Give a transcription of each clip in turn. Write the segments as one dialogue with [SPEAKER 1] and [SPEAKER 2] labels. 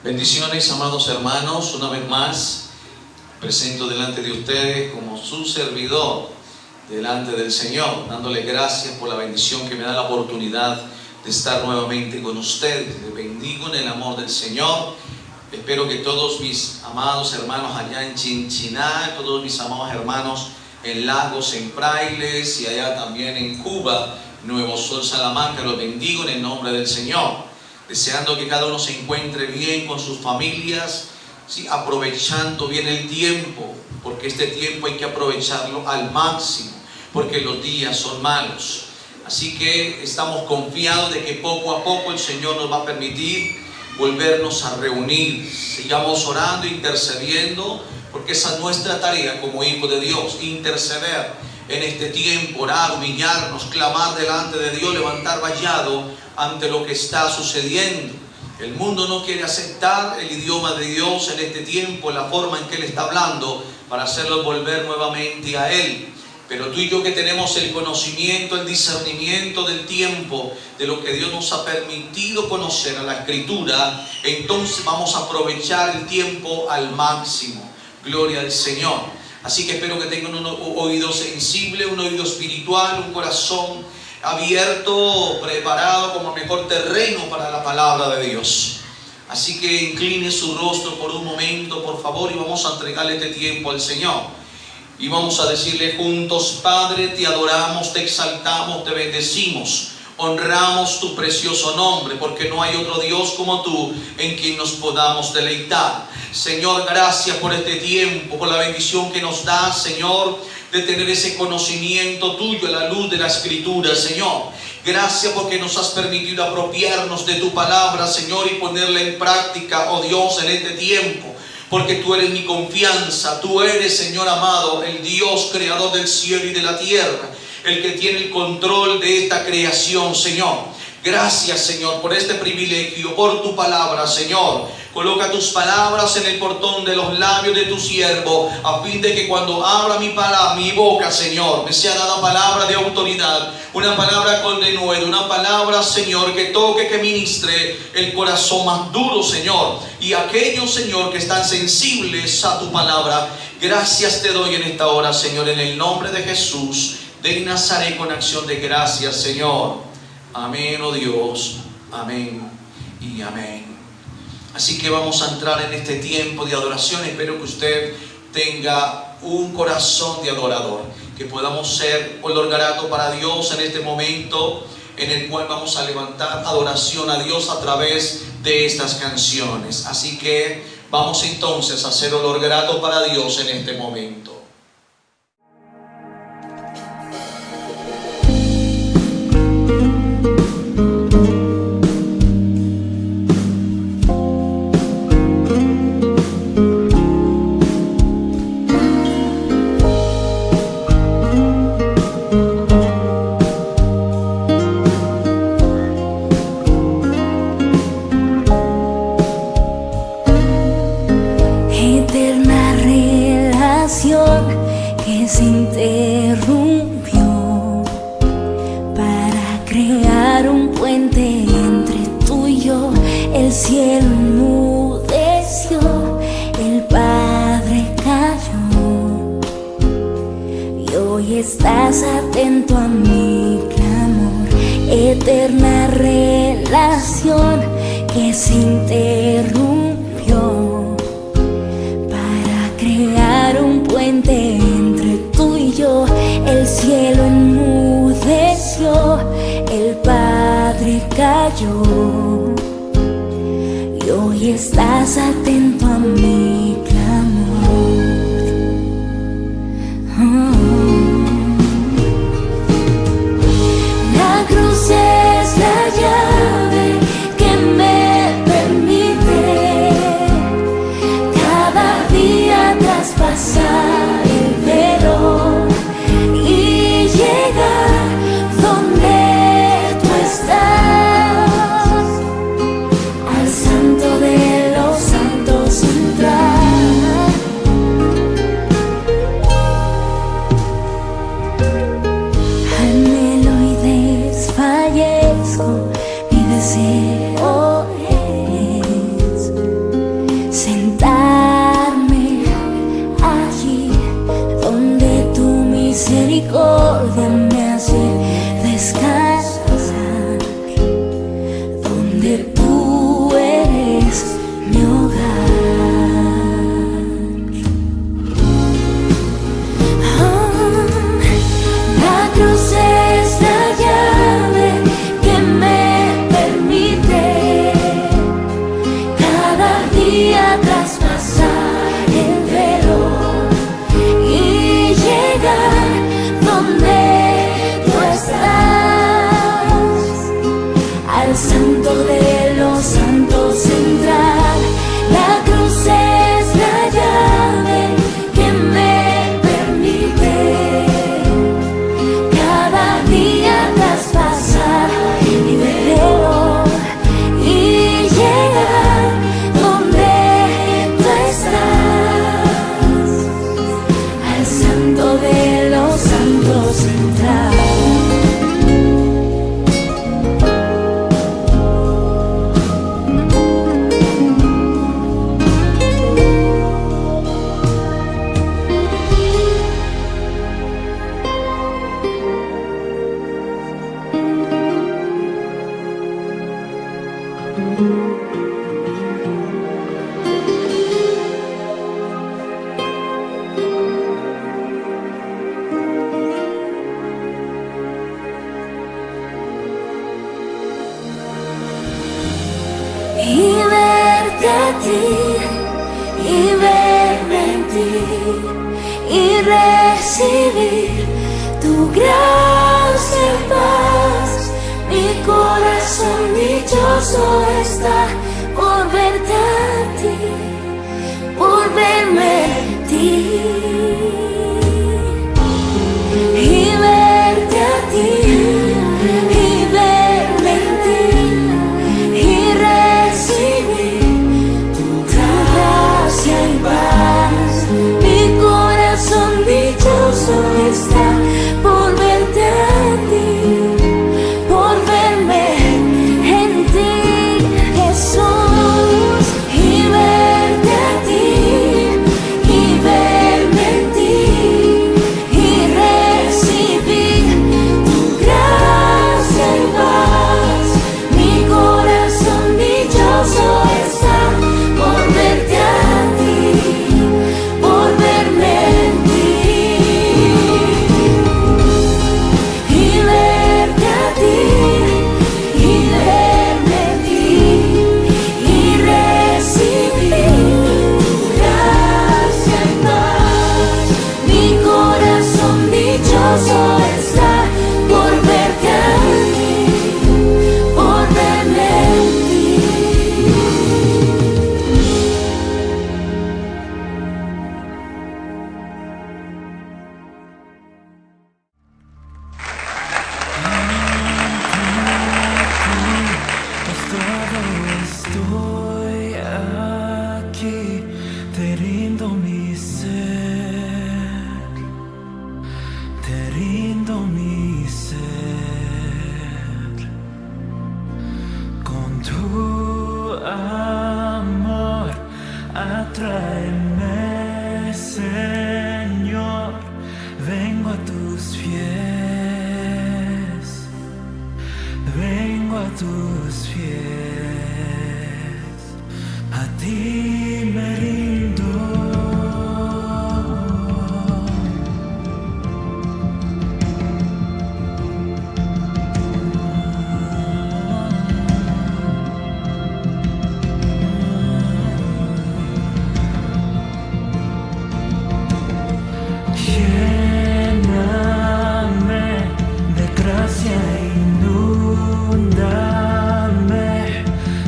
[SPEAKER 1] Bendiciones, amados hermanos, una vez más presento delante de ustedes como su servidor delante del Señor, dándole gracias por la bendición que me da la oportunidad de estar nuevamente con ustedes. Les bendigo en el amor del Señor. Espero que todos mis amados hermanos allá en Chinchiná, todos mis amados hermanos en Lagos, en Frailes y allá también en Cuba, Nuevo Sol, Salamanca, los bendigo en el nombre del Señor. Deseando que cada uno se encuentre bien con sus familias, ¿sí? Aprovechando bien el tiempo, porque este tiempo hay que aprovecharlo al máximo, porque los días son malos. Así que estamos confiados de que poco a poco el Señor nos va a permitir volvernos a reunir. Sigamos orando, intercediendo, porque esa es nuestra tarea como hijos de Dios, interceder en este tiempo, orar, humillarnos, clamar delante de Dios, levantar vallado ante lo que está sucediendo. El mundo no quiere aceptar el idioma de Dios en este tiempo, la forma en que Él está hablando, para hacerlos volver nuevamente a Él. Pero tú y yo, que tenemos el conocimiento, el discernimiento del tiempo, de lo que Dios nos ha permitido conocer a la Escritura, entonces vamos a aprovechar el tiempo al máximo. Gloria al Señor. Así que espero que tengan un oído sensible, un oído espiritual, un corazón abierto, preparado como mejor terreno para la palabra de Dios. Así que incline su rostro por un momento, por favor, y vamos a entregarle este tiempo al Señor. Y vamos a decirle juntos: Padre, te adoramos, te exaltamos, te bendecimos, honramos tu precioso nombre, porque no hay otro Dios como tú en quien nos podamos deleitar. Señor, gracias por este tiempo, por la bendición que nos da, Señor, de tener ese conocimiento tuyo a la luz de la Escritura, Señor. Gracias porque nos has permitido apropiarnos de tu palabra, Señor, y ponerla en práctica, oh Dios, en este tiempo. Porque tú eres mi confianza, tú eres, Señor amado, el Dios creador del cielo y de la tierra, el que tiene el control de esta creación, Señor. Gracias, Señor, por este privilegio, por tu palabra, Señor. Coloca tus palabras en el portón de los labios de tu siervo, a fin de que cuando abra mi boca, Señor, me sea dada palabra de autoridad, una palabra con denuedo, una palabra, Señor, que toque, que ministre el corazón más duro, Señor, y aquellos, Señor, que están sensibles a tu palabra. Gracias te doy en esta hora, Señor, en el nombre de Jesús de Nazaret, con acción de gracias, Señor. Amén, oh Dios, amén y amén. Así que vamos a entrar en este tiempo de adoración. Espero que usted tenga un corazón de adorador, que podamos ser olor grato para Dios en este momento en el cual vamos a levantar adoración a Dios a través de estas canciones. Así que vamos entonces a hacer olor grato para Dios en este momento.
[SPEAKER 2] Estás atento a mi clamor, eterna relación que se interrumpió para crear un puente entre tú y yo. El cielo enmudeció, el Padre cayó, y hoy estás atento a mi clamor. La cruz es la llave que me permite cada día traspasar el velo y llegar donde tú estás, al santo de los santos entrar. es mi hogar. La cruz es la llave que me permite cada día traspasar el velo y llegar donde tú estás, al santo de los santos entrar. La cruz es la llave que me permite cada día traspasar mi velo y llegar donde tú estás, al santo de los santos entrar. Y verte a ti, y verme en ti, y recibir tu gracia y paz. Mi corazón dichoso está por verte a ti, por verme en ti. Y verte a ti, y verme en ti, y recibir tu gracia y paz. Mi corazón dichoso está por verte a ti, por verme en ti, Jesús. Y verte a ti, y verme en ti, y recibir tu gracia y paz. Mi corazón dichoso está por verte a ti, por verme en ti. Y verte a ti, y verme en ti, y recibir tu gracia y paz. Mi corazón dichoso está por verte a ti, por verme en ti.
[SPEAKER 3] Estoy aquí, te rindo mi ser, te rindo mi ser. Con tu amor, atráeme, Señor, vengo a tus pies, vengo a tus pies. A ti me rindo. Lléname de gracia, inúndame,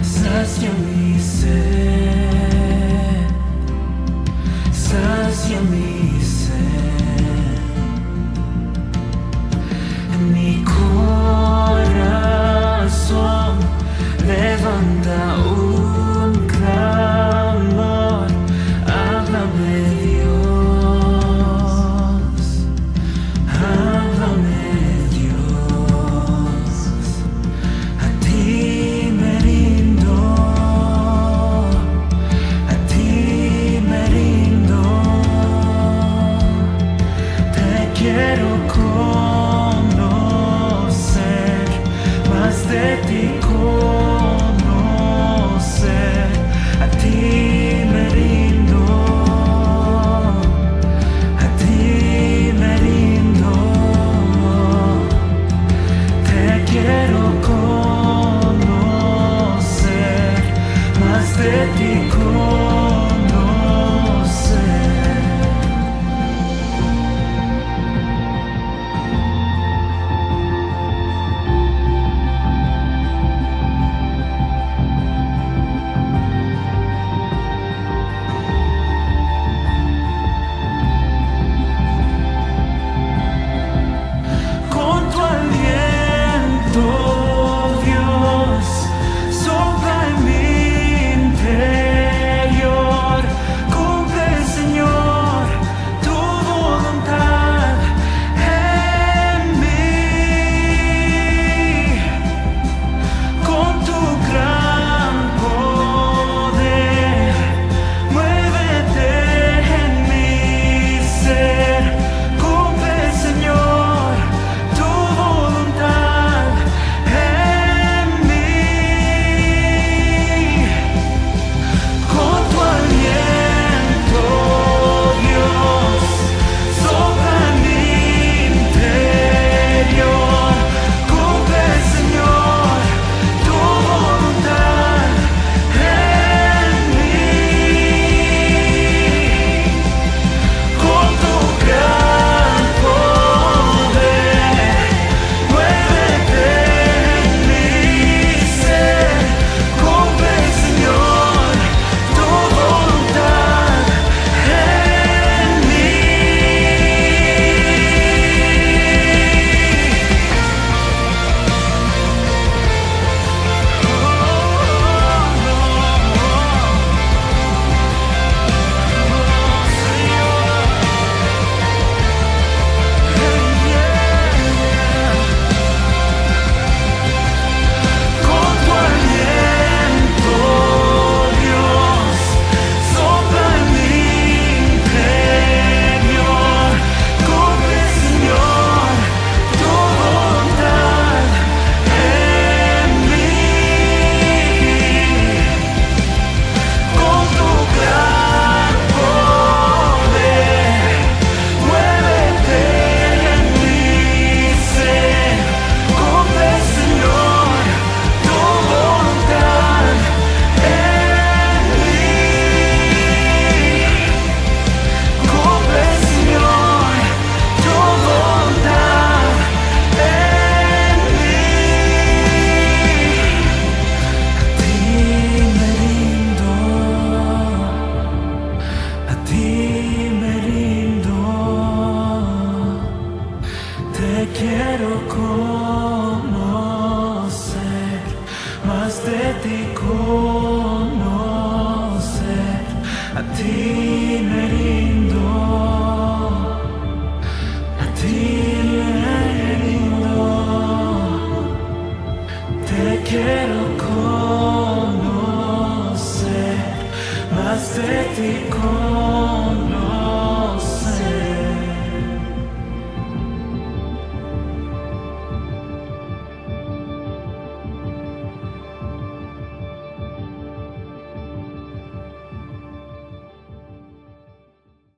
[SPEAKER 3] sacia mi ser. de ti con tu aliento, Dios, sopla en mi interior. Cumple, Señor, tu voluntad en mí. Con tu gran poder, muévete en mi ser. Cumple, Señor, tu voluntad en mí. Con tu aliento, Dios, sopla en mi interior. Cumple, Señor, tu voluntad en mí. Con tu gran poder, muévete en mi ser. Cumple, Señor, tu voluntad en mí. Con tu aliento, Dios, sopla en mi interior. Cumple, Señor, tu voluntad en mí. Con tu gran poder, muévete en mi ser. Cumple, Señor, tu voluntad en mí. Cumple, Señor, tu voluntad en mí. A ti me rindo, te quiero conocer, más de ti conocer. A ti me rindo, a ti me rindo, te quiero conocer, más de ti conocer.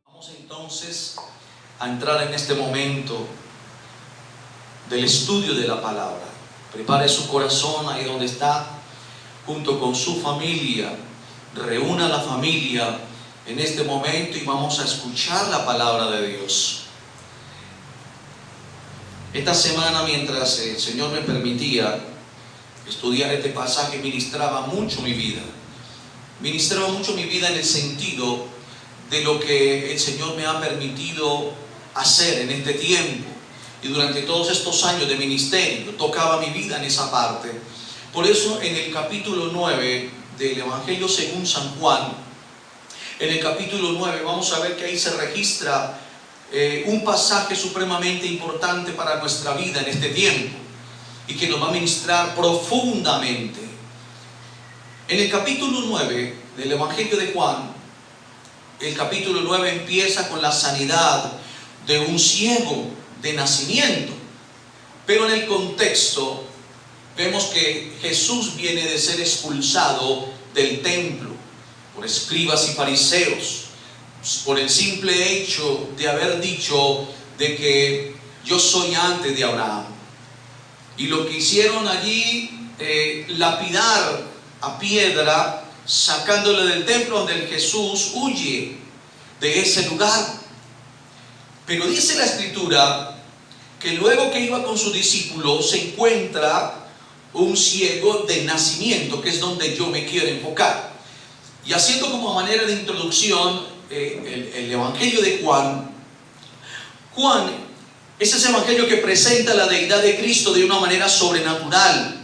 [SPEAKER 1] Vamos entonces a entrar en este momento del estudio de la palabra. Prepare su corazón ahí donde está, junto con su familia. Reúna a la familia en este momento y vamos a escuchar la palabra de Dios. Esta semana, mientras el Señor me permitía estudiar este pasaje, ministraba mucho mi vida. Ministraba mucho mi vida en el sentido de lo que el Señor me ha permitido hacer en este tiempo. Y durante todos estos años de ministerio, tocaba mi vida en esa parte. Por eso, en el capítulo 9 del Evangelio según San Juan, en el capítulo 9, vamos a ver que ahí se registra un pasaje supremamente importante para nuestra vida en este tiempo y que nos va a ministrar profundamente. En el capítulo 9 del Evangelio de Juan, el capítulo 9 empieza con la sanidad de un ciego de nacimiento, pero en el contexto vemos que Jesús viene de ser expulsado del templo por escribas y fariseos, por el simple hecho de haber dicho de que yo soy antes de Abraham. Y lo que hicieron allí, lapidar a piedra sacándole del templo, donde Jesús huye de ese lugar. Pero dice la Escritura que luego que iba con sus discípulos se encuentra un ciego de nacimiento, que es donde yo me quiero enfocar. Y haciendo como manera de introducción el Evangelio de Juan es ese Evangelio que presenta la deidad de Cristo de una manera sobrenatural,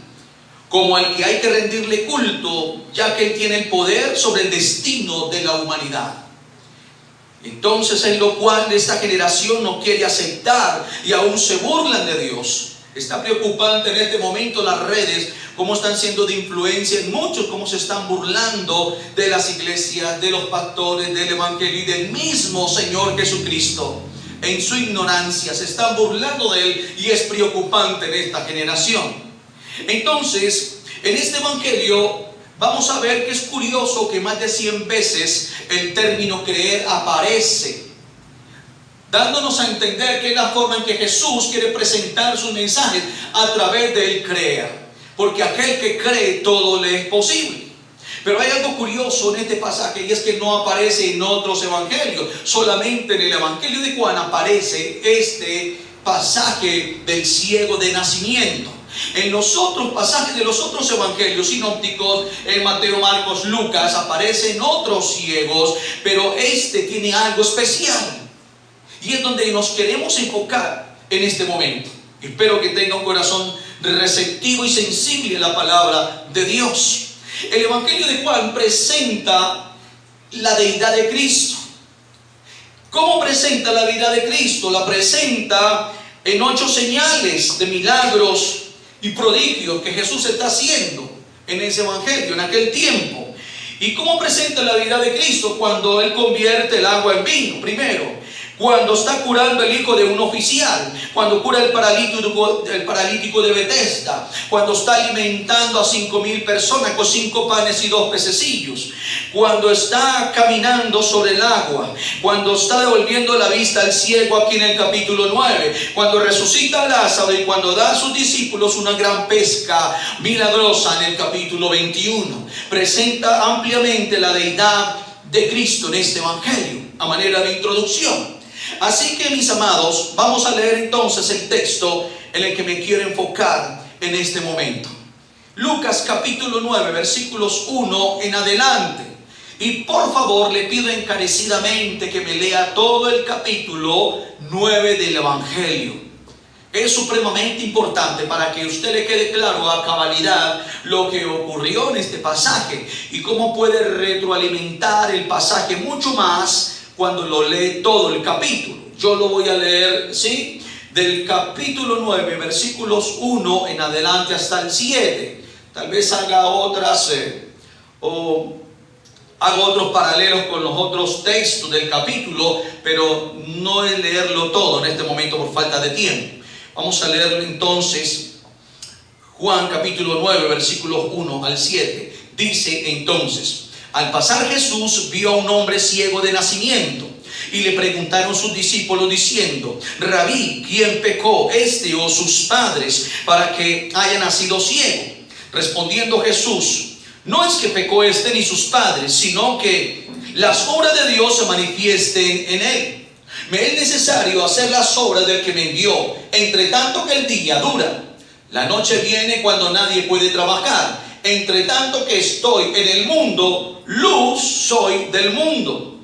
[SPEAKER 1] como al que hay que rendirle culto, ya que Él tiene el poder sobre el destino de la humanidad. Entonces, en lo cual esta generación no quiere aceptar y aún se burlan de Dios. Está preocupante en este momento las redes, cómo están siendo de influencia en muchos, cómo se están burlando de las iglesias, de los pastores, del Evangelio y del mismo Señor Jesucristo. En su ignorancia se están burlando de Él y es preocupante en esta generación. Entonces, en este Evangelio vamos a ver que es curioso que más de 100 veces el término creer aparece, dándonos a entender que es la forma en que Jesús quiere presentar sus mensajes a través del creer, porque aquel que cree todo le es posible. Pero hay algo curioso en este pasaje, y es que no aparece en otros evangelios, solamente en el Evangelio de Juan aparece este pasaje del ciego de nacimiento. En los otros pasajes de los otros evangelios sinópticos, en Mateo, Marcos, Lucas, aparecen otros ciegos, pero este tiene algo especial. Y es donde nos queremos enfocar en este momento. Espero que tenga un corazón receptivo y sensible a la palabra de Dios. El Evangelio de Juan presenta la deidad de Cristo. ¿Cómo presenta la deidad de Cristo? La presenta en 8 señales de milagros y prodigios que Jesús está haciendo en ese Evangelio, en aquel tiempo. ¿Y cómo presenta la deidad de Cristo? Cuando Él convierte el agua en vino, primero. Cuando está curando el hijo de un oficial, cuando cura el paralítico de Betesda, cuando está alimentando a 5,000 personas con 5 panes y 2 pececillos, cuando está caminando sobre el agua, cuando está devolviendo la vista al ciego aquí en el capítulo 9, cuando resucita a Lázaro y cuando da a sus discípulos una gran pesca milagrosa en el capítulo 21. Presenta ampliamente la deidad de Cristo en este Evangelio a manera de introducción. Así que, mis amados, vamos a leer entonces el texto en el que me quiero enfocar en este momento. Lucas capítulo 9, versículos 1 en adelante. Y por favor le pido encarecidamente que me lea todo el capítulo 9 del Evangelio. Es supremamente importante para que a usted le quede claro a cabalidad lo que ocurrió en este pasaje y cómo puede retroalimentar el pasaje mucho más cuando lo lee todo el capítulo. Yo lo voy a leer, ¿sí? Del capítulo 9, versículos 1 en adelante hasta el 7. Tal vez haga otras o haga otros paralelos con los otros textos del capítulo, pero no es leerlo todo en este momento por falta de tiempo. Vamos a leerlo entonces. Juan capítulo 9, versículos 1 al 7. Dice entonces: al pasar Jesús vio a un hombre ciego de nacimiento y le preguntaron sus discípulos diciendo: Rabí, ¿quién pecó, este o sus padres, para que haya nacido ciego? Respondiendo Jesús: no es que pecó este ni sus padres, sino que las obras de Dios se manifiesten en él. Me es necesario hacer las obras del que me envió, entre tanto que el día dura. La noche viene cuando nadie puede trabajar. Entre tanto que estoy en el mundo, luz soy del mundo.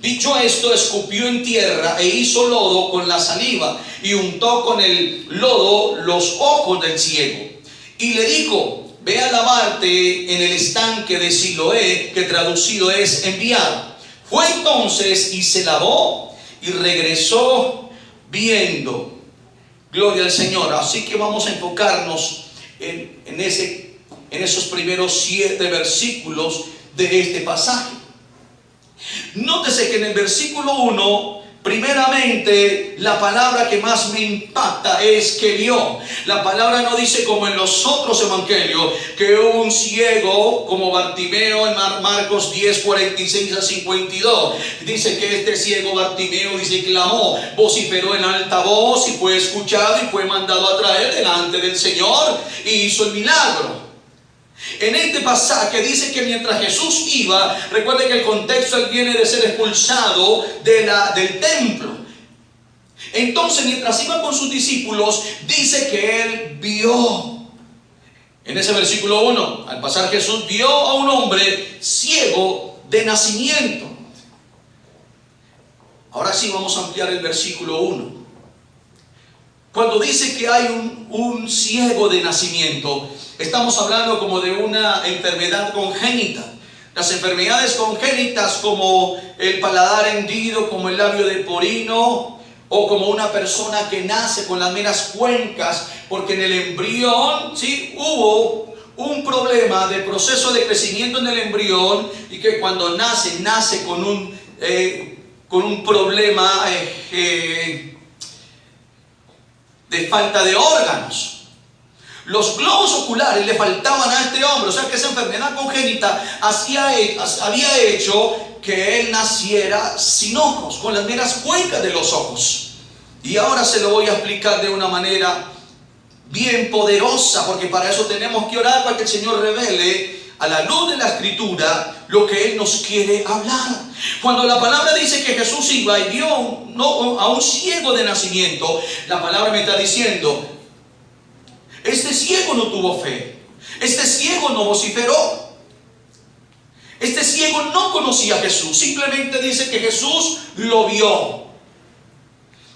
[SPEAKER 1] Dicho esto, escupió en tierra e hizo lodo con la saliva y untó con el lodo los ojos del ciego. Y le dijo: ve a lavarte en el estanque de Siloé, que traducido es enviado. Fue entonces y se lavó y regresó viendo. Gloria al Señor. Así que vamos a enfocarnos en esos primeros 7 versículos de este pasaje. Nótese que en el versículo 1, primeramente, la palabra que más me impacta es que vio. La palabra no dice como en los otros evangelios, que hubo un ciego como Bartimeo en Marcos 10, 46 a 52. Dice que este ciego Bartimeo, dice, clamó, vociferó en alta voz y fue escuchado y fue mandado a traer delante del Señor y hizo el milagro. En este pasaje dice que mientras Jesús iba, recuerde que el contexto él viene de ser expulsado del templo. Entonces, mientras iba con sus discípulos, dice que él vio. En ese versículo 1, al pasar Jesús vio a un hombre ciego de nacimiento. Ahora sí vamos a ampliar el versículo 1. Cuando dice que hay un ciego de nacimiento, estamos hablando como de una enfermedad congénita. Las enfermedades congénitas como el paladar hendido, como el labio de porino, o como una persona que nace con las meras cuencas, porque en el embrión, ¿sí?, hubo un problema de proceso de crecimiento en el embrión, y que cuando nace con un problema de falta de órganos. Los globos oculares le faltaban a este hombre, o sea que esa enfermedad congénita había hecho que él naciera sin ojos, con las meras cuencas de los ojos. Y ahora se lo voy a explicar de una manera bien poderosa, porque para eso tenemos que orar, para que el Señor revele a la luz de la Escritura lo que Él nos quiere hablar. Cuando la palabra dice que Jesús iba y vio a un ciego de nacimiento, la palabra me está diciendo, este ciego no tuvo fe, este ciego no vociferó, este ciego no conocía a Jesús, simplemente dice que Jesús lo vio.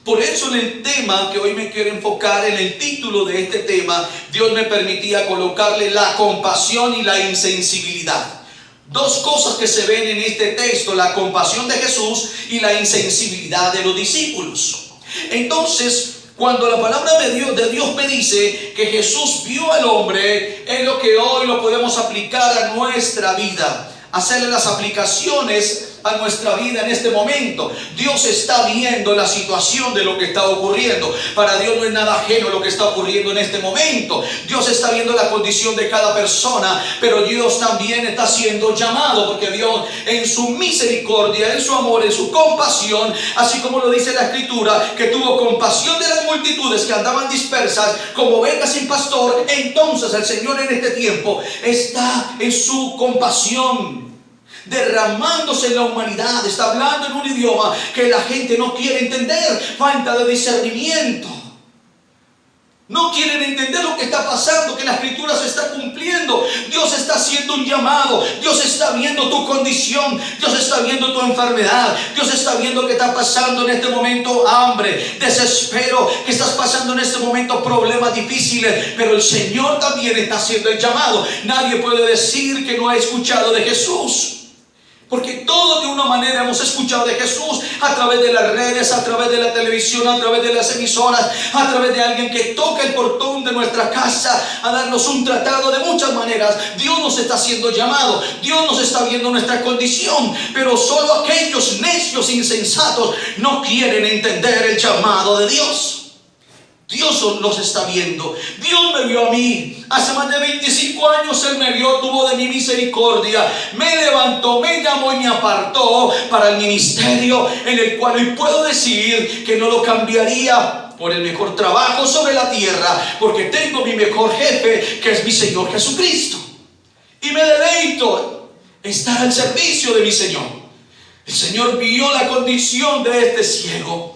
[SPEAKER 1] Por eso en el tema que hoy me quiero enfocar, en el título de este tema, Dios me permitía colocarle la compasión y la insensibilidad. Dos cosas que se ven en este texto, la compasión de Jesús y la insensibilidad de los discípulos. Entonces, cuando la palabra de Dios me dice que Jesús vio al hombre, es lo que hoy lo podemos aplicar a nuestra vida, hacerle las aplicaciones a nuestra vida en este momento. Dios está viendo la situación de lo que está ocurriendo. Para Dios no es nada ajeno lo que está ocurriendo en este momento. Dios está viendo la condición de cada persona, pero Dios también está siendo llamado, porque Dios en su misericordia, en su amor, en su compasión, así como lo dice la Escritura, que tuvo compasión de las multitudes que andaban dispersas como ovejas sin pastor. Entonces el Señor en este tiempo está en su compasión derramándose en la humanidad. Está hablando en un idioma que la gente no quiere entender. Falta de discernimiento. No quieren entender lo que está pasando, que la Escritura se está cumpliendo. Dios está haciendo un llamado. Dios está viendo tu condición. Dios está viendo tu enfermedad. Dios está viendo que está pasando en este momento hambre, desespero, que estás pasando en este momento problemas difíciles. Pero el Señor también está haciendo el llamado. Nadie puede decir que no ha escuchado de Jesús, porque todos de una manera hemos escuchado de Jesús, a través de las redes, a través de la televisión, a través de las emisoras, a través de alguien que toca el portón de nuestra casa a darnos un tratado. De muchas maneras Dios nos está haciendo llamado, Dios nos está viendo nuestra condición, pero solo aquellos necios insensatos no quieren entender el llamado de Dios. Dios nos está viendo. Dios me vio a mí. Hace más de 25 años Él me vio, tuvo de mi misericordia, me levantó, me llamó y me apartó para el ministerio en el cual hoy puedo decir que no lo cambiaría por el mejor trabajo sobre la tierra, porque tengo mi mejor jefe, que es mi Señor Jesucristo, y me deleito estar al servicio de mi Señor. El Señor vio la condición de este ciego.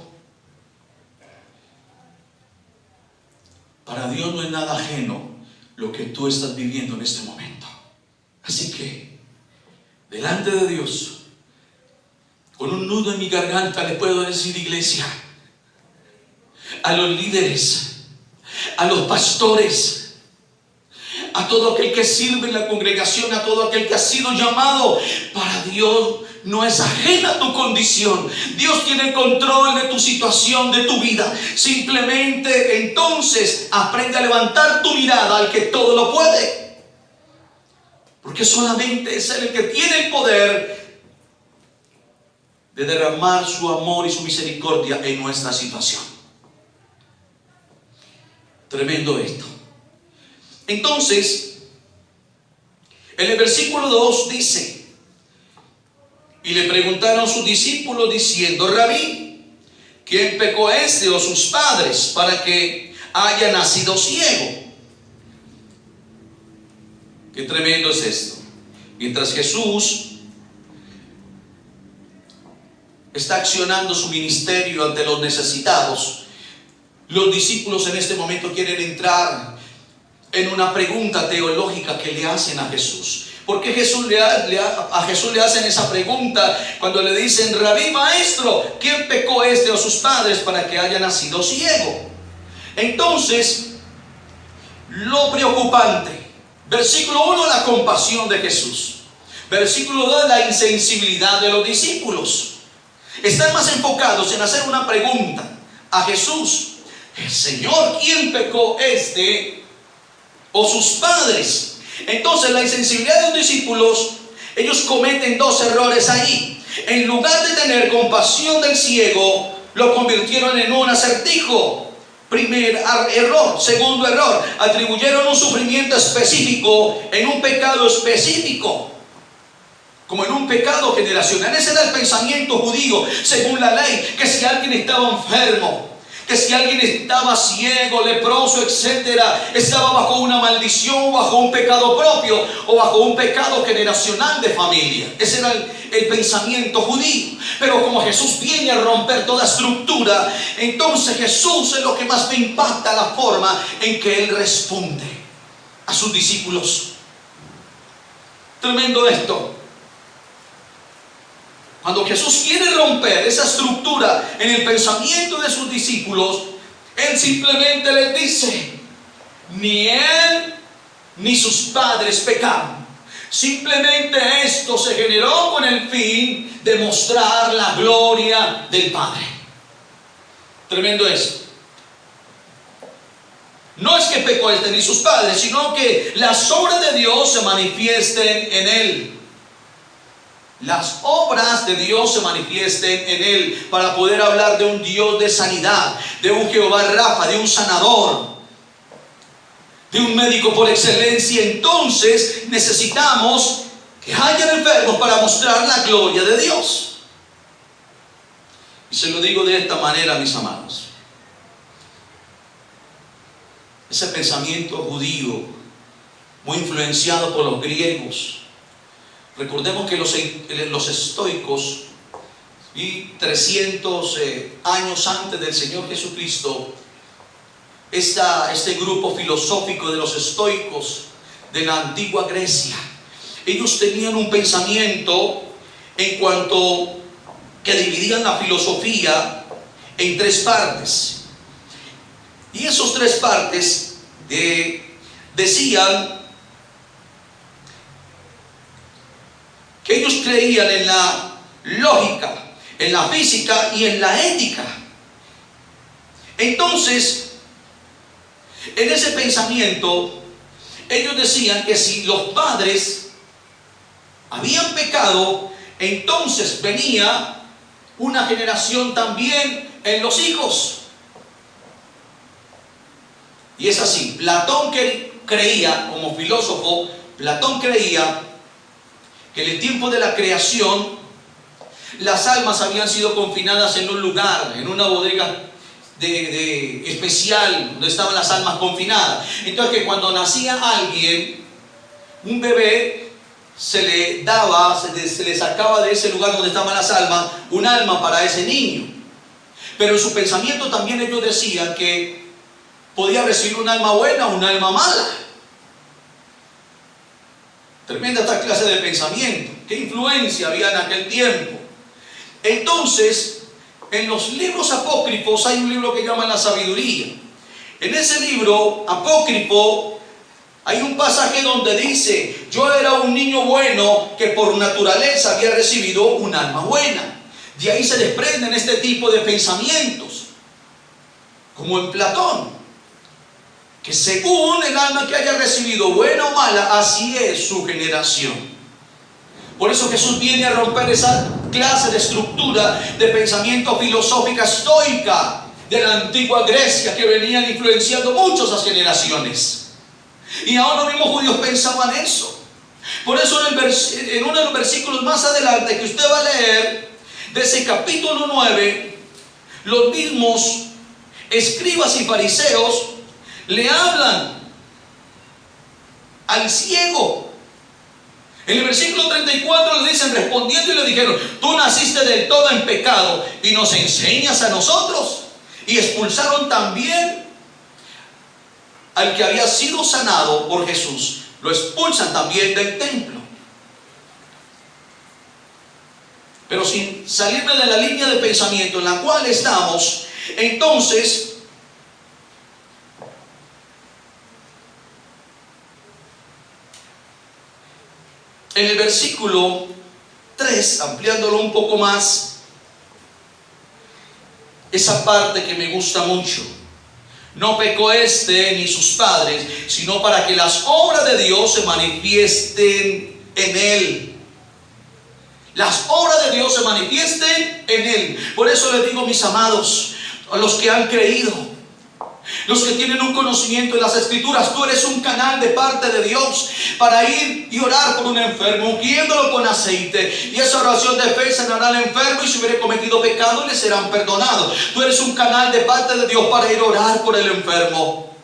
[SPEAKER 1] Para Dios no es nada ajeno lo que tú estás viviendo en este momento. Así que, delante de Dios, con un nudo en mi garganta, le puedo decir, iglesia, a los líderes, a los pastores, a todo aquel que sirve en la congregación, a todo aquel que ha sido llamado, para Dios no es ajena a tu condición. Dios tiene control de tu situación, de tu vida. Simplemente entonces aprende a levantar tu mirada al que todo lo puede, porque solamente es Él el que tiene el poder de derramar su amor y su misericordia en nuestra situación. Tremendo esto. Entonces, en el versículo 2 dice: y le preguntaron sus discípulos diciendo, Rabí, ¿quién pecó, este o sus padres, para que haya nacido ciego? Qué tremendo es esto. Mientras Jesús está accionando su ministerio ante los necesitados, los discípulos en este momento quieren entrar en una pregunta teológica que le hacen a Jesús. ¿Por qué a Jesús le hacen esa pregunta cuando le dicen: Rabí, maestro, ¿quién pecó, este o sus padres, para que haya nacido ciego? Entonces, lo preocupante, versículo 1, la compasión de Jesús. Versículo 2, la insensibilidad de los discípulos. Están más enfocados en hacer una pregunta a Jesús: Señor, ¿quién pecó, este o sus padres? Entonces, la insensibilidad de los discípulos, ellos cometen dos errores ahí. En lugar de tener compasión del ciego, lo convirtieron en un acertijo. Primer error. Segundo error, atribuyeron un sufrimiento específico en un pecado específico, como en un pecado generacional. Ese era el pensamiento judío, según la ley, que si alguien estaba enfermo, que si alguien estaba ciego, leproso, etcétera, estaba bajo una maldición, bajo un pecado propio o bajo un pecado generacional de familia. Ese era el pensamiento judío. Pero como Jesús viene a romper toda estructura, entonces Jesús es lo que más me impacta, la forma en que Él responde a sus discípulos. Tremendo esto. Cuando Jesús quiere romper esa estructura en el pensamiento de sus discípulos, Él simplemente les dice: ni Él ni sus padres pecaron. Simplemente esto se generó con el fin de mostrar la gloria del Padre. Tremendo eso. No es que pecó este ni sus padres, sino que las obras de Dios se manifiesten en Él. Las obras de Dios se manifiesten en Él, para poder hablar de un Dios de sanidad, de un Jehová Rafa, de un sanador, de un médico por excelencia. Entonces necesitamos que hayan enfermos para mostrar la gloria de Dios. Y se lo digo de esta manera, mis amados. Ese pensamiento judío, muy influenciado por los griegos. Recordemos que los estoicos, y 300 años antes del Señor Jesucristo, este grupo filosófico de los estoicos de la antigua Grecia, ellos tenían un pensamiento en cuanto que dividían la filosofía en tres partes. Y esas tres partes decían que ellos creían en la lógica, en la física y en la ética. Entonces, en ese pensamiento, ellos decían que si los padres habían pecado, entonces venía una generación también en los hijos. Y es así. Platón creía, como filósofo, Platón creía que en el tiempo de la creación las almas habían sido confinadas en un lugar, en una bodega especial, donde estaban las almas confinadas. Entonces, que cuando nacía alguien, un bebé, se le sacaba de ese lugar donde estaban las almas un alma para ese niño. Pero en su pensamiento también ellos decían que podía recibir un alma buena o un alma mala. Tremenda esta clase de pensamiento. ¿Qué influencia había en aquel tiempo? Entonces, en los libros apócrifos hay un libro que llaman la sabiduría. En ese libro apócrifo hay un pasaje donde dice: yo era un niño bueno que por naturaleza había recibido un alma buena. De ahí se desprenden este tipo de pensamientos, como en Platón, que según el alma que haya recibido, buena o mala, así es su generación. Por eso Jesús viene a romper esa clase de estructura de pensamiento filosófica estoica de la antigua Grecia, que venían influenciando mucho esas generaciones. Y aún los mismos judíos pensaban eso. Por eso en uno de los versículos más adelante que usted va a leer, de ese capítulo 9, los mismos escribas y fariseos le hablan al ciego En el versículo 34 le dicen, respondiendo y le dijeron, tú naciste del todo en pecado y nos enseñas a nosotros. Y expulsaron también al que había sido sanado por Jesús. Lo expulsan también del templo. Pero sin salirme de la línea de pensamiento en la cual estamos, entonces en el versículo 3, ampliándolo un poco más, esa parte que me gusta mucho. No pecó ni sus padres, sino para que las obras de Dios se manifiesten en él. Las obras de Dios se manifiesten en él. Por eso les digo, mis amados, a los que han creído, los que tienen un conocimiento de las Escrituras, tú eres un canal de parte de Dios para ir y orar por un enfermo, ungiéndolo con aceite. Y esa oración de fe sanará al enfermo, y si hubiere cometido pecado le serán perdonados. Tú eres un canal de parte de Dios para ir a orar por el enfermo.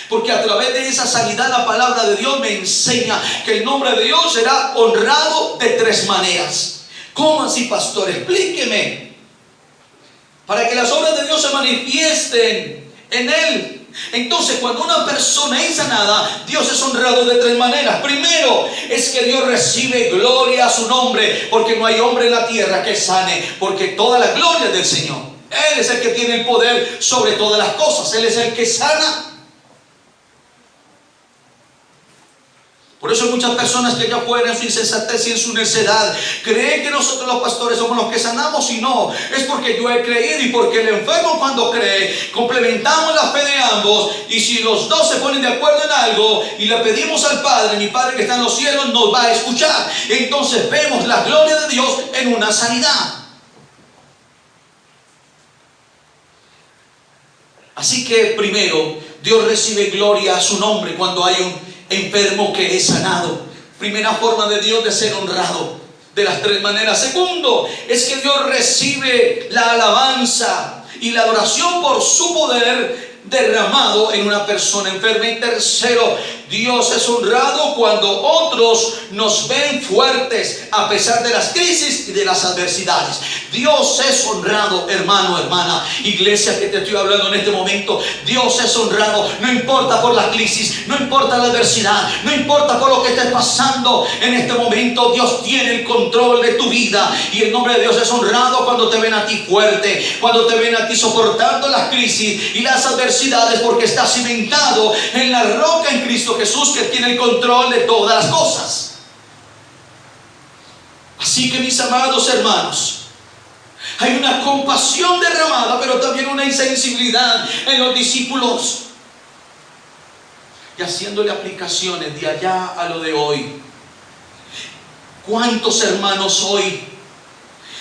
[SPEAKER 1] Porque a través de esa sanidad la palabra de Dios me enseña que el nombre de Dios será honrado de 3 maneras. ¿Cómo así, pastor? Explíqueme. Para que las obras de Dios se manifiesten en él. Entonces, cuando una persona es sanada, Dios es honrado de 3 maneras. Primero, es que Dios recibe gloria a su nombre, porque no hay hombre en la tierra que sane, porque toda la gloria es del Señor. Él es el que tiene el poder sobre todas las cosas. Él es el que sana. Por eso hay muchas personas que ya fuera en su insensatez y en su necedad creen que nosotros los pastores somos los que sanamos, y no, es porque yo he creído y porque el enfermo cuando cree, complementamos la fe de ambos, y si los dos se ponen de acuerdo en algo y le pedimos al Padre, mi Padre que está en los cielos nos va a escuchar. Entonces vemos la gloria de Dios en una sanidad. Así que primero, Dios recibe gloria a su nombre cuando hay un enfermo que es sanado. Primera forma de Dios de ser honrado, de las 3 maneras. Segundo, es que Dios recibe la alabanza y la adoración por su poder derramado en una persona enferma. Y tercero, Dios es honrado cuando otros nos ven fuertes a pesar de las crisis y de las adversidades. Dios es honrado, hermano, hermana, iglesia que te estoy hablando en este momento. Dios es honrado, no importa por la crisis, no importa la adversidad, no importa por lo que estés pasando en este momento. Dios tiene el control de tu vida, y el nombre de Dios es honrado cuando te ven a ti fuerte, cuando te ven a ti soportando las crisis y las adversidades, porque estás cimentado en la roca, en Cristo Jesús, que tiene el control de todas las cosas. Así que, mis amados hermanos, hay una compasión derramada, pero también una insensibilidad en los discípulos. Y haciéndole aplicaciones de allá a lo de hoy, ¿cuántos hermanos hoy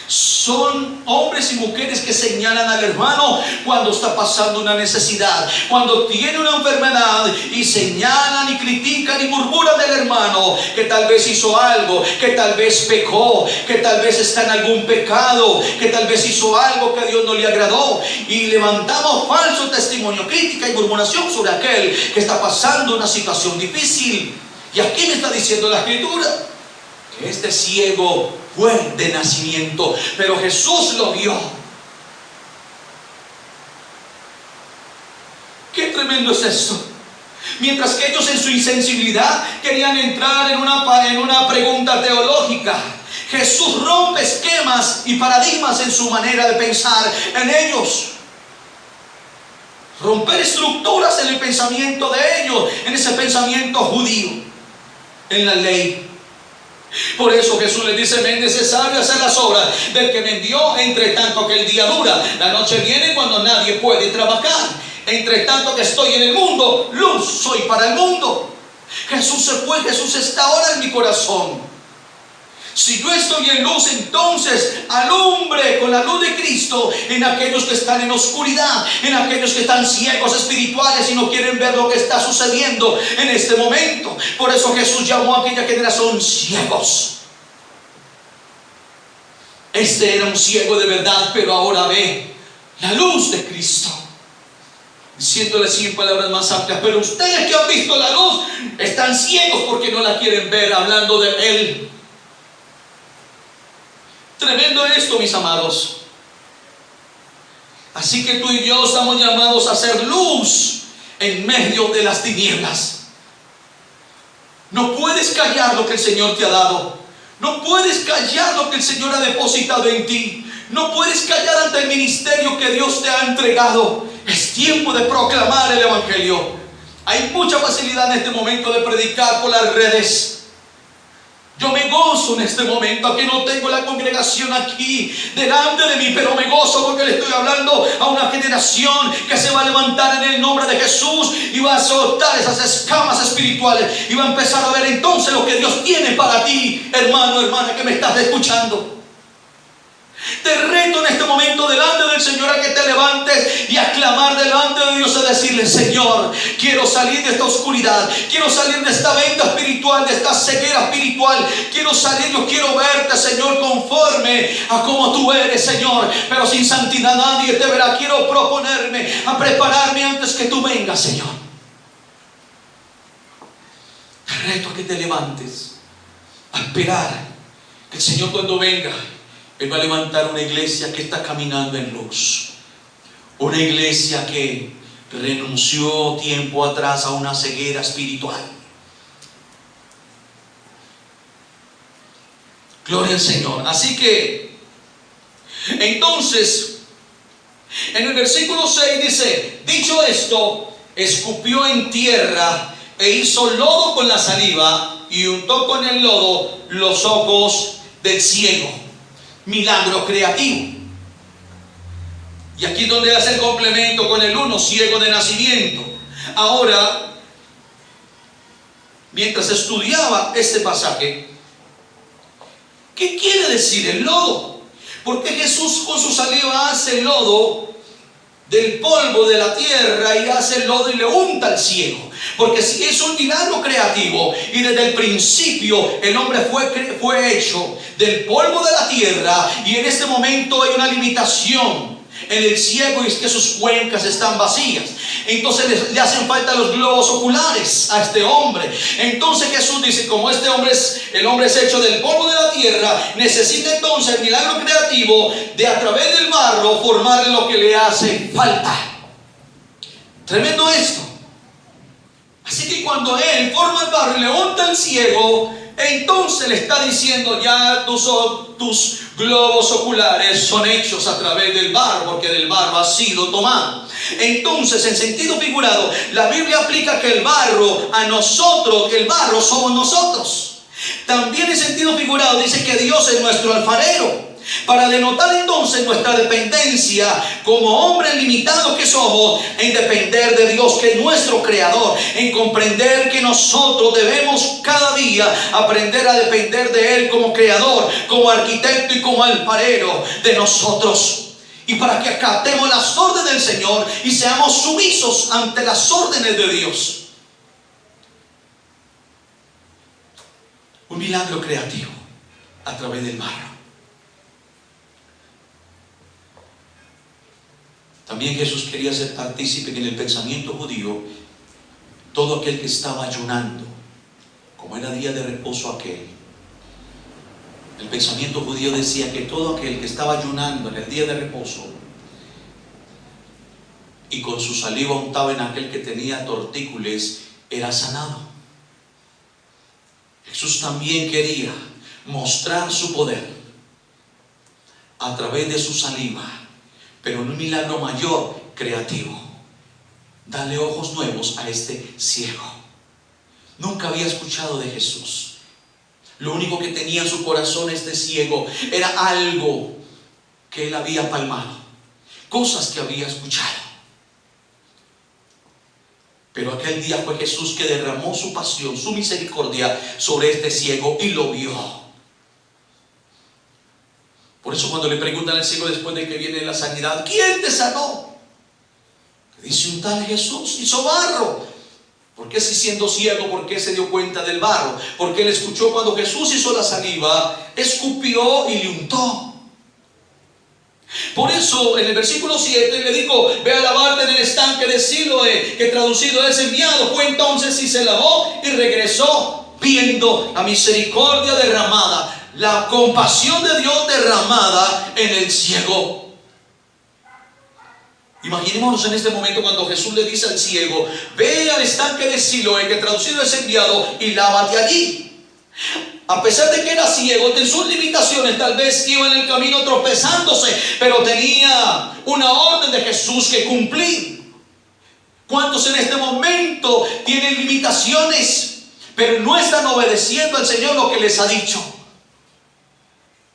[SPEAKER 1] son hombres y mujeres que señalan al hermano cuando está pasando una necesidad, cuando tiene una enfermedad, y señalan y critican y murmuran del hermano que tal vez hizo algo, que tal vez pecó, que tal vez está en algún pecado, que tal vez hizo algo que a Dios no le agradó, y levantamos falso testimonio, crítica y murmuración sobre aquel que está pasando una situación difícil? Y aquí me está diciendo la Escritura que este ciego fue de nacimiento, pero Jesús lo vio. Qué tremendo es esto. Mientras que ellos en su insensibilidad querían entrar en una pregunta teológica, Jesús rompe esquemas y paradigmas en su manera de pensar en ellos. Romper estructuras en el pensamiento de ellos, en ese pensamiento judío, en la ley. Por eso Jesús les dice: me es necesario hacer las obras del que me envió, entre tanto que el día dura. La noche viene cuando nadie puede trabajar. Entre tanto que estoy en el mundo, luz soy para el mundo. Jesús se fue, Jesús está ahora en mi corazón. Si yo estoy en luz, entonces alumbre con la luz de Cristo en aquellos que están en oscuridad, en aquellos que están ciegos espirituales y no quieren ver lo que está sucediendo en este momento. Por eso Jesús llamó a aquella generación ciegos. Este era un ciego de verdad, pero ahora ve la luz de Cristo. diciéndole así en palabras más amplias: pero ustedes que han visto la luz están ciegos porque no la quieren ver, hablando de Él. Tremendo esto, mis amados. Así que tú y yo estamos llamados a ser luz en medio de las tinieblas. No puedes callar lo que el Señor te ha dado. No puedes callar lo que el Señor ha depositado en ti. No puedes callar ante el ministerio que Dios te ha entregado. Es tiempo de proclamar el Evangelio. Hay mucha facilidad en este momento de predicar por las redes. Yo me gozo en este momento, aquí no tengo la congregación aquí delante de mí, pero me gozo porque le estoy hablando a una generación que se va a levantar en el nombre de Jesús y va a soltar esas escamas espirituales y va a empezar a ver entonces lo que Dios tiene para ti, hermano, hermana, que me estás escuchando. Te reto en este momento delante del Señor a que te levantes y a clamar delante de Dios, a decirle: Señor, quiero salir de esta oscuridad, quiero salir de esta venta espiritual, de esta ceguera espiritual, quiero salir, yo quiero verte, Señor, conforme a como tú eres, Señor, pero sin santidad nadie te verá. Quiero proponerme a prepararme antes que tú vengas, Señor. Te reto a que te levantes a esperar que el Señor, cuando venga, Él va a levantar una iglesia que está caminando en luz. Una iglesia que renunció tiempo atrás a una ceguera espiritual. Gloria al Señor. Así que, entonces, en el versículo 6 dice: dicho esto, escupió en tierra e hizo lodo con la saliva y untó con el lodo los ojos del ciego. Milagro creativo. Y aquí es donde hace el complemento con el 1, ciego de nacimiento. Ahora, mientras estudiaba este pasaje, ¿qué quiere decir el lodo? Porque Jesús con su saliva hace el lodo del polvo de la tierra y hace el lodo y le unta al ciego. Porque si es un milagro creativo y desde el principio el hombre fue hecho del polvo de la tierra, y en este momento hay una limitación en el ciego y es que sus cuencas están vacías, entonces le hacen falta los globos oculares a este hombre. Entonces Jesús dice: como el hombre es hecho del polvo de la tierra, necesita entonces el milagro creativo de, a través del barro, formarle lo que le hace falta. Tremendo esto. Así que cuando Él forma el barro y le unta al ciego, entonces le está diciendo: ya tus globos oculares son hechos a través del barro, porque del barro ha sido tomado. Entonces, en sentido figurado, la Biblia aplica que el barro a nosotros, el barro somos nosotros. También en sentido figurado dice que Dios es nuestro alfarero, para denotar entonces nuestra dependencia como hombres limitados que somos, en depender de Dios, que es nuestro creador, en comprender que nosotros debemos cada día aprender a depender de Él como creador, como arquitecto y como alfarero de nosotros. Y para que acatemos las órdenes del Señor y seamos sumisos ante las órdenes de Dios. Un milagro creativo a través del barro. También Jesús quería ser partícipe en el pensamiento judío. Todo aquel que estaba ayunando, como era día de reposo aquel, el pensamiento judío decía que todo aquel que estaba ayunando en el día de reposo y con su saliva untaba en aquel que tenía tortícolis, era sanado. Jesús también quería mostrar su poder a través de su saliva, pero en un milagro mayor, creativo. Dale ojos nuevos a este ciego. Nunca había escuchado de Jesús. Lo único que tenía en su corazón este ciego era algo que él había palmado, cosas que había escuchado. Pero aquel día fue Jesús que derramó su pasión, su misericordia sobre este ciego y lo vio. Por eso cuando le preguntan al ciego después de que viene la sanidad: ¿quién te sanó? Dice: un tal Jesús, hizo barro. ¿Por qué si siendo ciego, por qué se dio cuenta del barro? Porque él escuchó cuando Jesús hizo la saliva, escupió y le untó. Por eso en el versículo 7 le dijo: ve a lavarte en el estanque de Siloé, que traducido es enviado. Fue entonces y se lavó y regresó viendo la misericordia derramada, la compasión de Dios derramada en el ciego. Imaginémonos en este momento cuando Jesús le dice al ciego: ve al estanque de Siloé, que traducido es enviado, y lávate allí. A pesar de que era ciego, de sus limitaciones, tal vez iba en el camino tropezándose, pero tenía una orden de Jesús que cumplir. ¿Cuántos en este momento tienen limitaciones, pero no están obedeciendo al Señor lo que les ha dicho?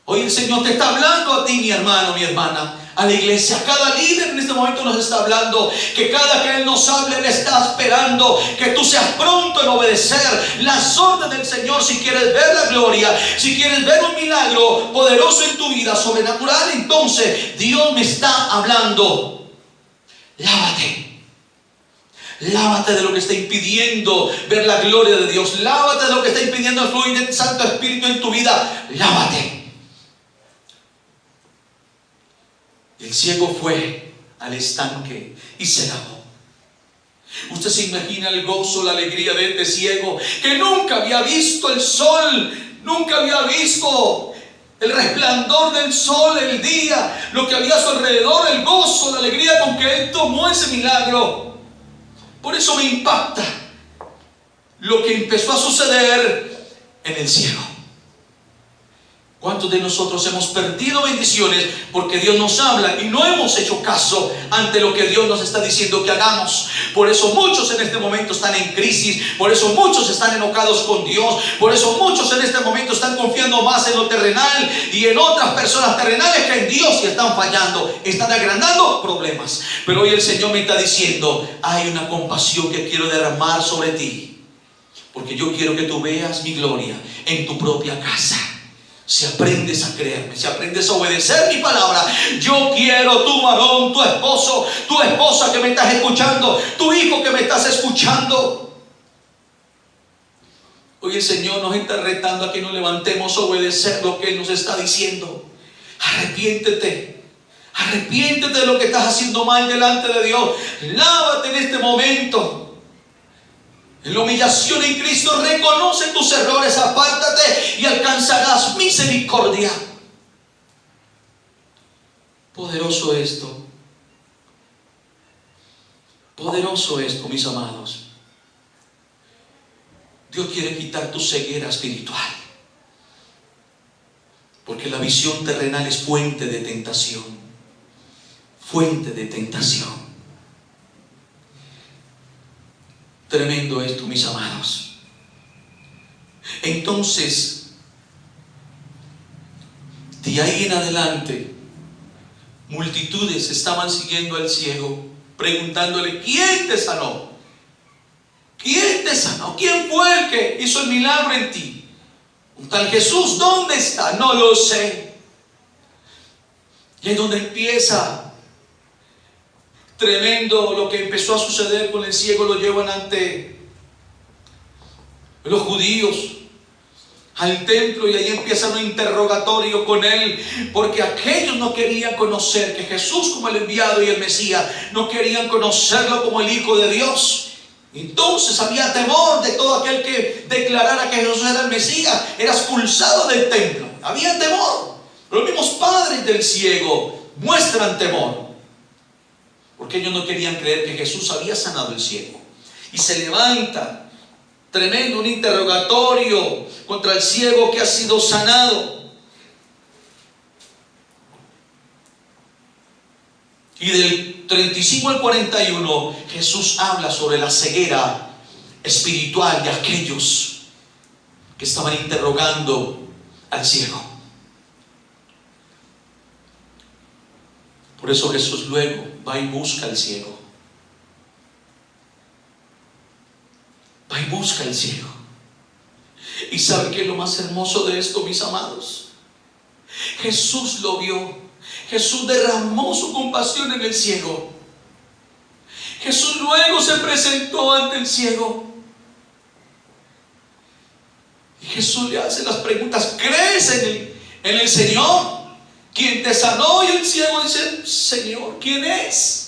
[SPEAKER 1] Hoy el Señor te está hablando a ti, mi hermano, mi hermana, a la iglesia. Cada líder en este momento nos está hablando, que cada que Él nos hable, Él está esperando que tú seas pronto en obedecer las órdenes del Señor. Si quieres ver la gloria, si quieres ver un milagro poderoso en tu vida, sobrenatural, entonces Dios me está hablando: lávate. Lávate de lo que está impidiendo ver la gloria de Dios. Lávate de lo que está impidiendo el fluir del Santo Espíritu en tu vida. Lávate. El ciego fue al estanque y se lavó. Usted se imagina el gozo, la alegría de este ciego, que nunca había visto el sol, nunca había visto el resplandor del sol, el día, lo que había a su alrededor, el gozo, la alegría con que él tomó ese milagro. Por eso me impacta lo que empezó a suceder en el ciego. ¿Cuántos de nosotros hemos perdido bendiciones porque Dios nos habla y no hemos hecho caso ante lo que Dios nos está diciendo que hagamos? Por eso muchos en este momento están en crisis, por eso muchos están enojados con Dios, por eso muchos en este momento están confiando más en lo terrenal y en otras personas terrenales que en Dios, y están fallando, están agrandando problemas. Pero hoy el Señor me está diciendo: hay una compasión que quiero derramar sobre ti, porque yo quiero que tú veas mi gloria en tu propia casa. Si aprendes a creerme, si aprendes a obedecer mi palabra, yo quiero tu varón, tu esposo, tu esposa que me estás escuchando, tu hijo que me estás escuchando. Hoy el Señor nos está retando a que nos levantemos a obedecer lo que Él nos está diciendo. Arrepiéntete. Arrepiéntete de lo que estás haciendo mal delante de Dios. Lávate en este momento. En la humillación en Cristo, reconoce tus errores, apártate y alcanzarás misericordia. Poderoso esto. Poderoso esto, mis amados. Dios quiere quitar tu ceguera espiritual, porque la visión terrenal es fuente de tentación. Fuente de tentación. Tremendo esto, mis amados. Entonces, de ahí en adelante, multitudes estaban siguiendo al ciego, preguntándole: ¿quién te sanó? ¿Quién te sanó? ¿Quién fue el que hizo el milagro en ti? Un tal Jesús, ¿dónde está? No lo sé. Y es donde empieza. Tremendo lo que empezó a suceder con el ciego. Lo llevan ante los judíos al templo, y ahí empieza un interrogatorio con él, porque aquellos no querían conocer que Jesús como el enviado y el Mesías, no querían conocerlo como el Hijo de Dios. Entonces había temor de todo aquel que declarara que Jesús era el Mesías, era expulsado del templo. Había temor. Los mismos padres del ciego muestran temor, porque ellos no querían creer que Jesús había sanado el ciego. Y se levanta tremendo un interrogatorio contra el ciego que ha sido sanado. Y del 35 al 41 Jesús habla sobre la ceguera espiritual de aquellos que estaban interrogando al ciego. Por eso Jesús luego va y busca al ciego. Va y busca al ciego. ¿Y sabe qué es lo más hermoso de esto, mis amados? Jesús lo vio. Jesús derramó su compasión en el ciego. Jesús luego se presentó ante el ciego. Y Jesús le hace las preguntas: ¿crees en el Señor? quien te sanó. Y el ciego dice: Señor, ¿quién es?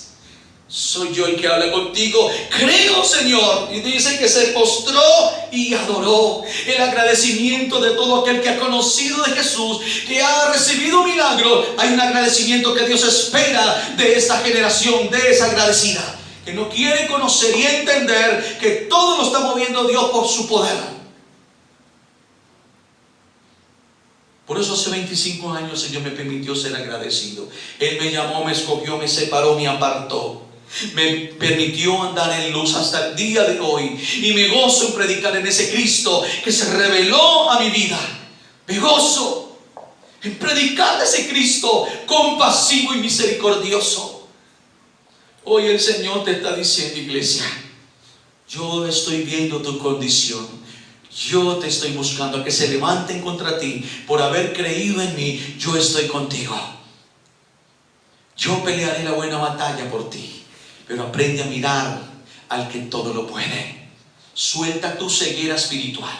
[SPEAKER 1] Soy yo el que habla contigo. Creo, Señor. Y dice que se postró y adoró. El agradecimiento de todo aquel que ha conocido de Jesús, que ha recibido milagro. Hay un agradecimiento que Dios espera de esta generación desagradecida, que no quiere conocer y entender que todo lo está moviendo Dios por su poder. Por eso hace 25 años el Señor me permitió ser agradecido. Él me llamó, me escogió, me separó, me apartó. Me permitió andar en luz hasta el día de hoy. Y me gozo en predicar en ese Cristo que se reveló a mi vida. Me gozo en predicar de ese Cristo compasivo y misericordioso. Hoy el Señor te está diciendo, iglesia: yo estoy viendo tu condición. Yo te estoy buscando a que se levanten contra ti por haber creído en mí. Yo estoy contigo. Yo pelearé la buena batalla por ti. Pero aprende a mirar al que todo lo puede. Suelta tu ceguera espiritual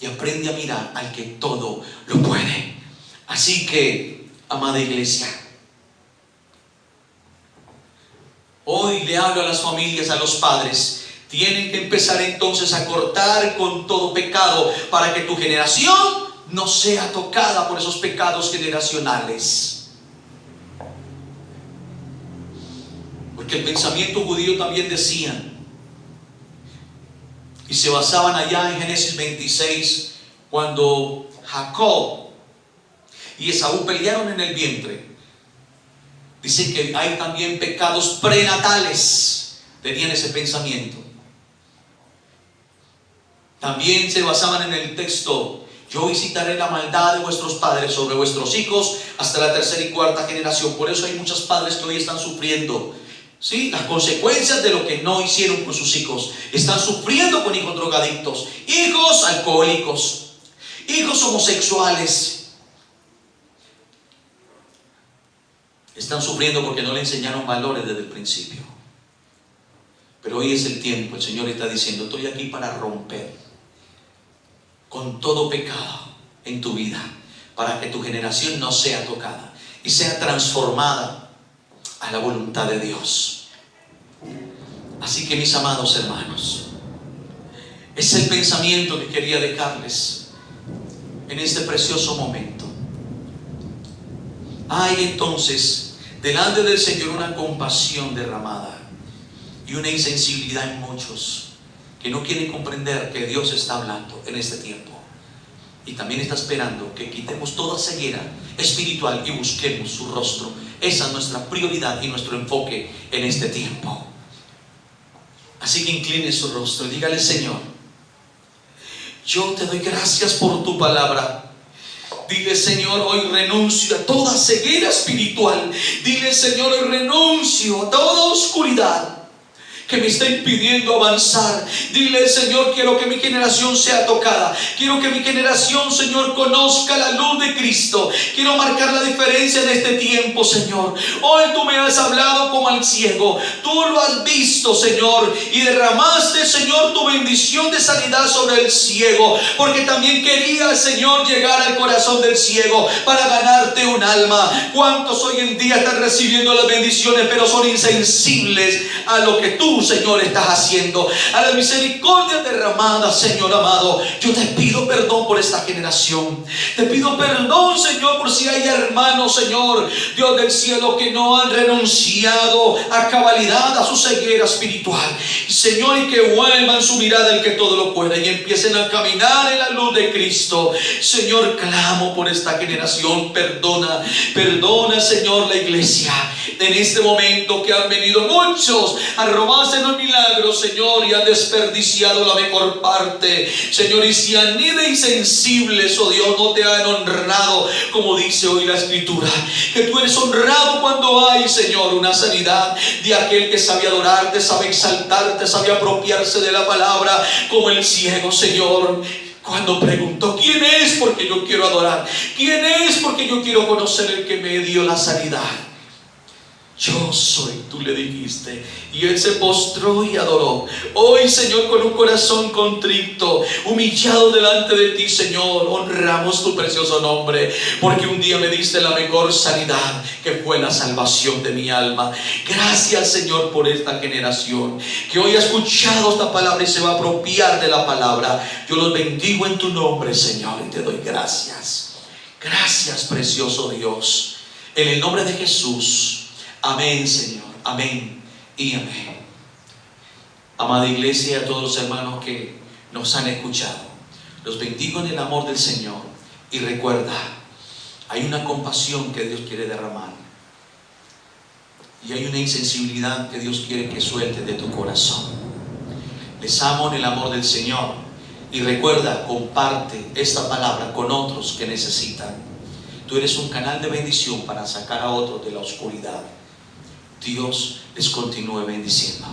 [SPEAKER 1] y aprende a mirar al que todo lo puede. Así que, amada iglesia, hoy le hablo a las familias, a los padres. Tienen que empezar entonces a cortar con todo pecado para que tu generación no sea tocada por esos pecados generacionales. Porque el pensamiento judío también decía, y se basaban allá en Génesis 26, cuando Jacob y Esaú pelearon en el vientre. Dice que hay también pecados prenatales. Tenían ese pensamiento. También se basaban en el texto: yo visitaré la maldad de vuestros padres sobre vuestros hijos hasta la tercera y cuarta generación. Por eso hay muchos padres que hoy están sufriendo, ¿sí?, las consecuencias de lo que no hicieron con sus hijos. Están sufriendo con hijos drogadictos, hijos alcohólicos, hijos homosexuales. Están sufriendo porque no le enseñaron valores desde el principio. Pero hoy es el tiempo. El Señor está diciendo: estoy aquí para romper con todo pecado en tu vida, para que tu generación no sea tocada y sea transformada a la voluntad de Dios. Así que, mis amados hermanos, es el pensamiento que quería dejarles en este precioso momento. Hay entonces delante del Señor una compasión derramada y una insensibilidad en muchos que no quieren comprender que Dios está hablando en este tiempo, y también está esperando que quitemos toda ceguera espiritual y busquemos su rostro. Esa es nuestra prioridad y nuestro enfoque en este tiempo. Así que incline su rostro y dígale: Señor, yo te doy gracias por tu palabra. Dile: Señor, hoy renuncio a toda ceguera espiritual. Dile: Señor, hoy renuncio a toda oscuridad que me está impidiendo avanzar. Dile: Señor, quiero que mi generación sea tocada. Quiero que mi generación, Señor, conozca la luz de Cristo. Quiero marcar la diferencia en este tiempo, Señor. Hoy tú me has hablado como al ciego. Tú lo has visto, Señor, y derramaste, Señor, tu bendición de sanidad sobre el ciego, porque también quería, Señor, llegar al corazón del ciego para ganarte un alma. ¿Cuántos hoy en día están recibiendo las bendiciones, pero son insensibles a lo que tú, Señor, estás haciendo, a la misericordia derramada, Señor amado? Yo te pido perdón por esta generación. Te pido perdón, Señor, por si hay hermanos, Señor, Dios del cielo, que no han renunciado a cabalidad a su ceguera espiritual, Señor, y que vuelvan su mirada al que todo lo puede y empiecen a caminar en la luz de Cristo. Señor, clamo por esta generación. Perdona, Señor, la iglesia en este momento, que han venido muchos a robarse los milagros, Señor, y han desperdiciado la mejor parte, Señor, y si han ido insensibles, oh Dios, no te han honrado, como dice hoy la Escritura, que tú eres honrado cuando hay, Señor, una sanidad de aquel que sabe adorarte, sabe exaltarte, sabe apropiarse de la palabra, como el ciego, Señor, cuando preguntó: ¿quién es? Porque yo quiero adorar. ¿Quién es? Porque yo quiero conocer el que me dio la sanidad. yo soy, tú le dijiste. Y él se postró y adoró. Hoy, Señor, con un corazón contrito, humillado delante de ti, Señor, honramos tu precioso nombre, porque un día me diste la mejor sanidad, que fue la salvación de mi alma. Gracias, Señor, por esta generación que hoy ha escuchado esta palabra y se va a apropiar de la palabra. Yo los bendigo en tu nombre, Señor, y te doy gracias. Gracias, precioso Dios, en el nombre de Jesús. Amén, Señor, amén y amén. Amada iglesia, y a todos los hermanos que nos han escuchado, los bendigo en el amor del Señor. Y recuerda, hay una compasión que Dios quiere derramar, y hay una insensibilidad que Dios quiere que suelte de tu corazón. Les amo en el amor del Señor. Y recuerda, comparte esta palabra con otros que necesitan. Tú eres un canal de bendición para sacar a otros de la oscuridad. Dios les continúe bendiciendo.